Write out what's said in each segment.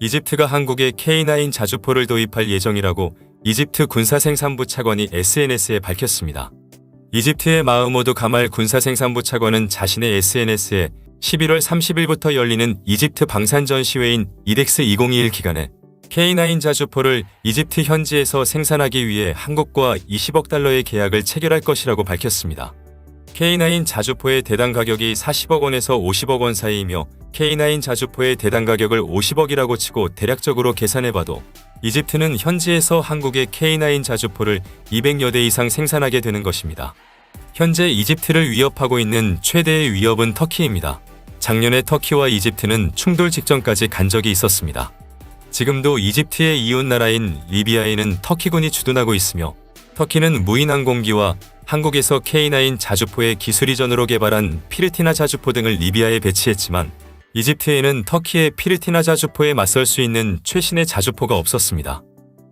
이집트가 한국에 K9 자주포를 도입할 예정이라고 이집트 군사생산부 차관이 SNS에 밝혔습니다. 이집트의 마흐무드 가말 군사생산부 차관은 자신의 SNS에 11월 30일부터 열리는 이집트 방산 전시회인 이덱스 2021 기간에 K9 자주포를 이집트 현지에서 생산하기 위해 한국과 20억 달러의 계약을 체결할 것이라고 밝혔습니다. K9 자주포의 대당 가격이 40억 원에서 50억 원 사이이며 K9 자주포의 대당 가격을 50억이라고 치고 대략적으로 계산해봐도 이집트는 현지에서 한국의 K9 자주포를 200여 대 이상 생산하게 되는 것입니다. 현재 이집트를 위협하고 있는 최대의 위협은 터키입니다. 작년에 터키와 이집트는 충돌 직전까지 간 적이 있었습니다. 지금도 이집트의 이웃 나라인 리비아에는 터키군이 주둔하고 있으며 터키는 무인 항공기와 한국에서 K9 자주포의 기술 이전으로 개발한 피르티나 자주포 등을 리비아에 배치했지만 이집트에는 터키의 피르티나 자주포에 맞설 수 있는 최신의 자주포가 없었습니다.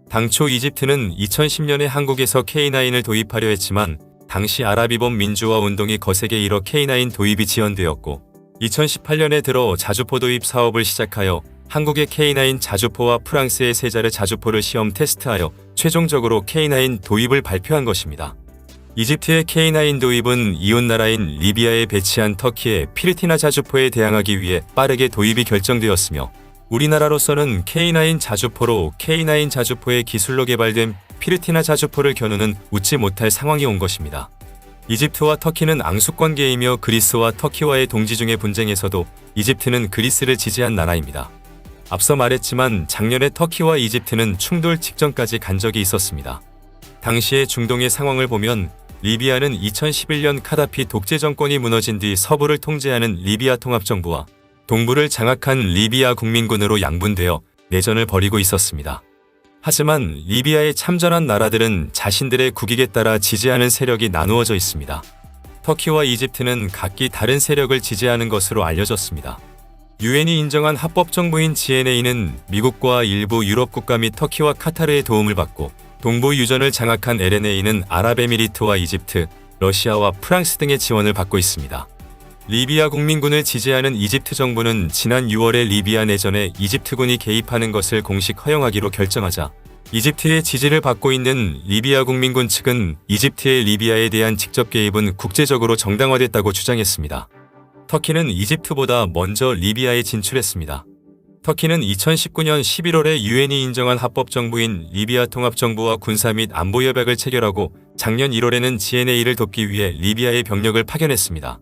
당초 이집트는 2010년에 한국에서 K9을 도입하려 했지만 당시 아랍이범 민주화 운동이 거세게 일어 K9 도입이 지연되었고 2018년에 들어 자주포 도입 사업을 시작하여 한국의 K9 자주포와 프랑스의 세자르 자주포를 시험 테스트하여 최종적으로 K9 도입을 발표한 것입니다. 이집트의 K9 도입은 이웃나라인 리비아에 배치한 터키의 피르티나 자주포에 대항하기 위해 빠르게 도입이 결정되었으며 우리나라로서는 K9 자주포로 K9 자주포의 기술로 개발된 피르티나 자주포를 겨누는 웃지 못할 상황이 온 것입니다. 이집트와 터키는 앙숙관계이며 그리스와 터키와의 동지 중의 분쟁에서도 이집트는 그리스를 지지한 나라입니다. 앞서 말했지만 작년에 터키와 이집트는 충돌 직전까지 간 적이 있었습니다. 당시의 중동의 상황을 보면 리비아는 2011년 카다피 독재 정권이 무너진 뒤 서부를 통제하는 리비아 통합정부와 동부를 장악한 리비아 국민군으로 양분되어 내전을 벌이고 있었습니다. 하지만 리비아에 참전한 나라들은 자신들의 국익에 따라 지지하는 세력이 나누어져 있습니다. 터키와 이집트는 각기 다른 세력을 지지하는 것으로 알려졌습니다. 유엔이 인정한 합법정부인 GNA는 미국과 일부 유럽 국가 및 터키와 카타르의 도움을 받고 동부 유전을 장악한 LNA는 아랍에미리트와 이집트, 러시아와 프랑스 등의 지원을 받고 있습니다. 리비아 국민군을 지지하는 이집트 정부는 지난 6월에 리비아 내전에 이집트군이 개입하는 것을 공식 허용하기로 결정하자 이집트의 지지를 받고 있는 리비아 국민군 측은 이집트의 리비아에 대한 직접 개입은 국제적으로 정당화됐다고 주장했습니다. 터키는 이집트보다 먼저 리비아에 진출했습니다. 터키는 2019년 11월에 유엔이 인정한 합법정부인 리비아 통합정부와 군사 및 안보협약을 체결하고 작년 1월에는 GNA를 돕기 위해 리비아에 병력을 파견했습니다.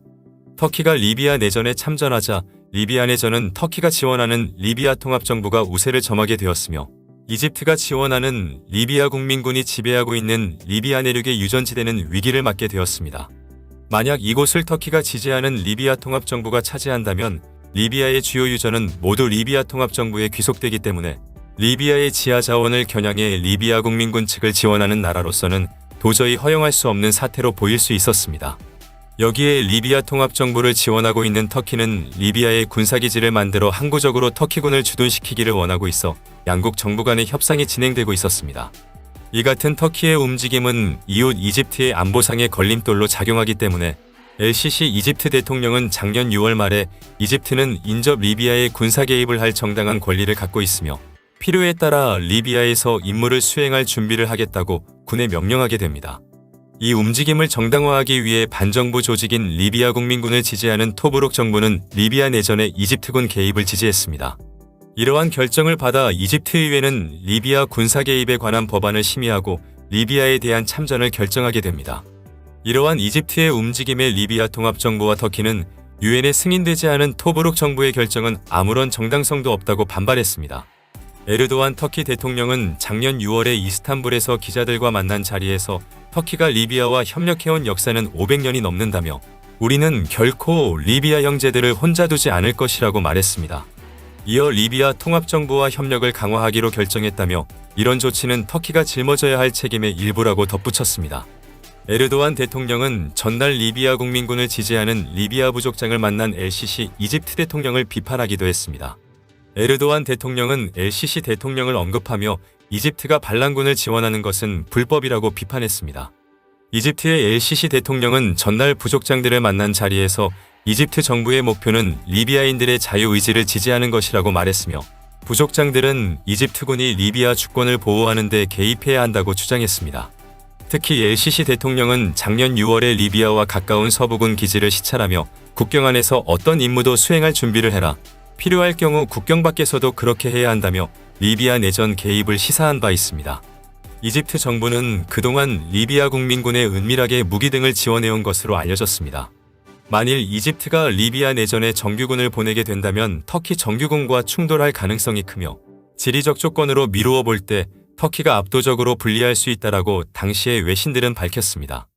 터키가 리비아 내전에 참전하자 리비아 내전은 터키가 지원하는 리비아 통합정부가 우세를 점하게 되었으며 이집트가 지원하는 리비아 국민군이 지배하고 있는 리비아 내륙의 유전지대는 위기를 맞게 되었습니다. 만약 이곳을 터키가 지지하는 리비아 통합정부가 차지한다면 리비아의 주요 유전은 모두 리비아 통합정부에 귀속되기 때문에 리비아의 지하 자원을 겨냥해 리비아 국민군 측을 지원하는 나라로서는 도저히 허용할 수 없는 사태로 보일 수 있었습니다. 여기에 리비아 통합정부를 지원하고 있는 터키는 리비아에 군사기지를 만들어 항구적으로 터키군을 주둔시키기를 원하고 있어 양국 정부 간의 협상이 진행되고 있었습니다. 이 같은 터키의 움직임은 이웃 이집트의 안보상의 걸림돌로 작용하기 때문에 LCC 이집트 대통령은 작년 6월 말에 이집트는 인접 리비아에 군사 개입을 할 정당한 권리를 갖고 있으며 필요에 따라 리비아에서 임무를 수행할 준비를 하겠다고 군에 명령하게 됩니다. 이 움직임을 정당화하기 위해 반정부 조직인 리비아 국민군을 지지하는 토브룩 정부는 리비아 내전에 이집트군 개입을 지지했습니다. 이러한 결정을 받아 이집트 의회는 리비아 군사 개입에 관한 법안을 심의하고 리비아에 대한 참전을 결정하게 됩니다. 이러한 이집트의 움직임에 리비아 통합정부와 터키는 유엔에 승인되지 않은 토브룩 정부의 결정은 아무런 정당성도 없다고 반발했습니다. 에르도안 터키 대통령은 작년 6월에 이스탄불에서 기자들과 만난 자리에서 터키가 리비아와 협력해온 역사는 500년이 넘는다며 우리는 결코 리비아 형제들을 혼자 두지 않을 것이라고 말했습니다. 이어 리비아 통합정부와 협력을 강화하기로 결정했다며 이런 조치는 터키가 짊어져야 할 책임의 일부라고 덧붙였습니다. 에르도안 대통령은 전날 리비아 국민군을 지지하는 리비아 부족장을 만난 LCC 이집트 대통령을 비판하기도 했습니다. 에르도안 대통령은 LCC 대통령을 언급하며 이집트가 반란군을 지원하는 것은 불법이라고 비판했습니다. 이집트의 LCC 대통령은 전날 부족장들을 만난 자리에서 이집트 정부의 목표는 리비아인들의 자유의지를 지지하는 것이라고 말했으며 부족장들은 이집트군이 리비아 주권을 보호하는 데 개입해야 한다고 주장했습니다. 특히 엘시시 대통령은 작년 6월에 리비아와 가까운 서부군 기지를 시찰하며 국경 안에서 어떤 임무도 수행할 준비를 해라. 필요할 경우 국경 밖에서도 그렇게 해야 한다며 리비아 내전 개입을 시사한 바 있습니다. 이집트 정부는 그동안 리비아 국민군에 은밀하게 무기 등을 지원해온 것으로 알려졌습니다. 만일 이집트가 리비아 내전에 정규군을 보내게 된다면 터키 정규군과 충돌할 가능성이 크며 지리적 조건으로 미루어 볼 때 터키가 압도적으로 불리할 수 있다라고 당시의 외신들은 밝혔습니다.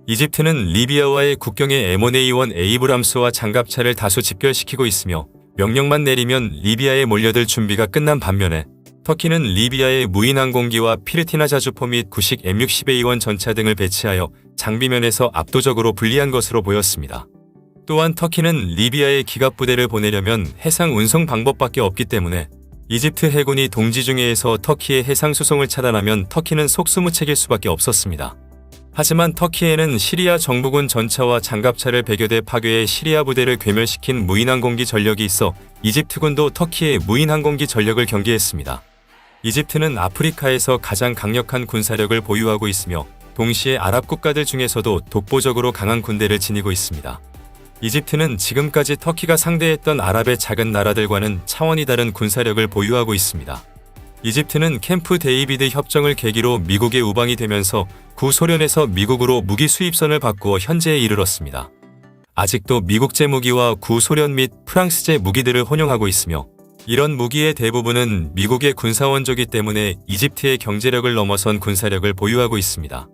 이집트는 리비아와의 국경에 M1A1 에이브람스와 장갑차를 다수 집결시키고 있으며 명령만 내리면 리비아에 몰려들 준비가 끝난 반면에 터키는 리비아에 무인항공기와 피르티나 자주포 및 구식 M60A1 전차 등을 배치하여 장비면에서 압도적으로 불리한 것으로 보였습니다. 또한 터키는 리비아에 기갑부대를 보내려면 해상 운송 방법밖에 없기 때문에 이집트 해군이 동지 중해에서 터키의 해상 수송을 차단하면 터키는 속수무책일 수밖에 없었습니다. 하지만 터키에는 시리아 정부군 전차와 장갑차를 배교대 파괴해 시리아 부대를 괴멸시킨 무인항공기 전력이 있어 이집트군도 터키의 무인항공기 전력을 경계했습니다. 이집트는 아프리카에서 가장 강력한 군사력을 보유하고 있으며 동시에 아랍 국가들 중에서도 독보적으로 강한 군대를 지니고 있습니다. 이집트는 지금까지 터키가 상대했던 아랍의 작은 나라들과는 차원이 다른 군사력을 보유하고 있습니다. 이집트는 캠프 데이비드 협정을 계기로 미국의 우방이 되면서 구소련에서 미국으로 무기 수입선을 바꾸어 현재에 이르렀습니다. 아직도 미국제 무기와 구소련 및 프랑스제 무기들을 혼용하고 있으며 이런 무기의 대부분은 미국의 군사원조기 때문에 이집트의 경제력을 넘어선 군사력을 보유하고 있습니다.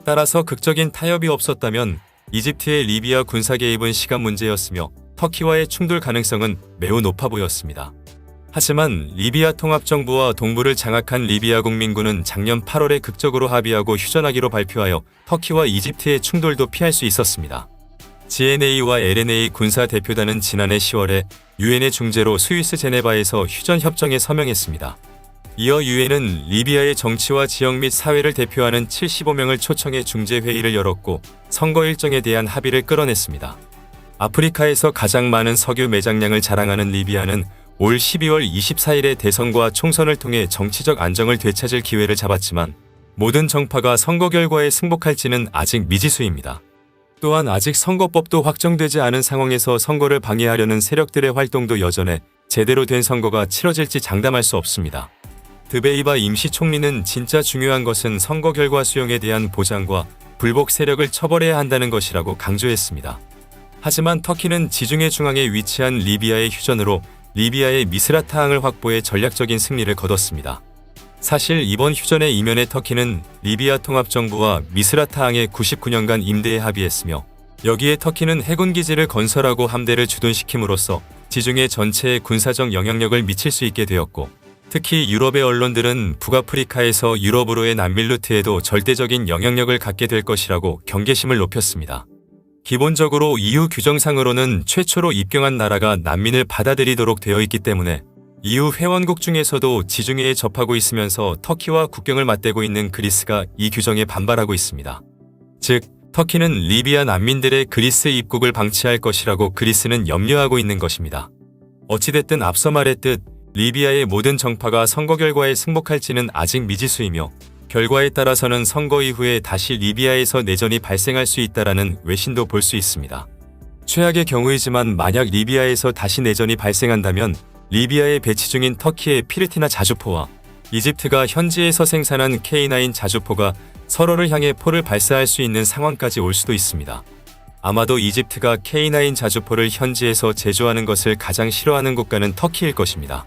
따라서 극적인 타협이 없었다면 이집트의 리비아 군사 개입은 시간 문제였으며 터키와의 충돌 가능성은 매우 높아 보였습니다. 하지만 리비아 통합정부와 동부를 장악한 리비아 국민군은 작년 8월에 극적으로 합의하고 휴전하기로 발표하여 터키와 이집트의 충돌도 피할 수 있었습니다. GNA와 LNA 군사 대표단은 지난해 10월에 유엔의 중재로 스위스 제네바에서 휴전 협정에 서명했습니다. 이어 유엔은 리비아의 정치와 지역 및 사회를 대표하는 75명을 초청해 중재회의를 열었고 선거 일정에 대한 합의를 끌어냈습니다. 아프리카에서 가장 많은 석유 매장량을 자랑하는 리비아는 올 12월 24일에 대선과 총선을 통해 정치적 안정을 되찾을 기회를 잡았지만 모든 정파가 선거 결과에 승복할지는 아직 미지수입니다. 또한 아직 선거법도 확정되지 않은 상황에서 선거를 방해하려는 세력들의 활동도 여전해 제대로 된 선거가 치러질지 장담할 수 없습니다. 드베이바 임시총리는 진짜 중요한 것은 선거 결과 수용에 대한 보장과 불복 세력을 처벌해야 한다는 것이라고 강조했습니다. 하지만 터키는 지중해 중앙에 위치한 리비아의 휴전으로 리비아의 미스라타항을 확보해 전략적인 승리를 거뒀습니다. 사실 이번 휴전의 이면에 터키는 리비아 통합정부와 미스라타항에 99년간 임대에 합의했으며 여기에 터키는 해군기지를 건설하고 함대를 주둔시킴으로써 지중해 전체에 군사적 영향력을 미칠 수 있게 되었고 특히 유럽의 언론들은 북아프리카에서 유럽으로의 난민 루트에도 절대적인 영향력을 갖게 될 것이라고 경계심을 높였습니다. 기본적으로 EU 규정상으로는 최초로 입경한 나라가 난민을 받아들이도록 되어 있기 때문에 EU 회원국 중에서도 지중해에 접하고 있으면서 터키와 국경을 맞대고 있는 그리스가 이 규정에 반발하고 있습니다. 즉, 터키는 리비아 난민들의 그리스 입국을 방치할 것이라고 그리스는 염려하고 있는 것입니다. 어찌됐든 앞서 말했듯 리비아의 모든 정파가 선거 결과에 승복할지는 아직 미지수이며 결과에 따라서는 선거 이후에 다시 리비아에서 내전이 발생할 수 있다라는 외신도 볼 수 있습니다. 최악의 경우이지만 만약 리비아에서 다시 내전이 발생한다면 리비아에 배치 중인 터키의 피르티나 자주포와 이집트가 현지에서 생산한 K9 자주포가 서로를 향해 포를 발사할 수 있는 상황까지 올 수도 있습니다. 아마도 이집트가 K9 자주포를 현지에서 제조하는 것을 가장 싫어하는 국가는 터키일 것입니다.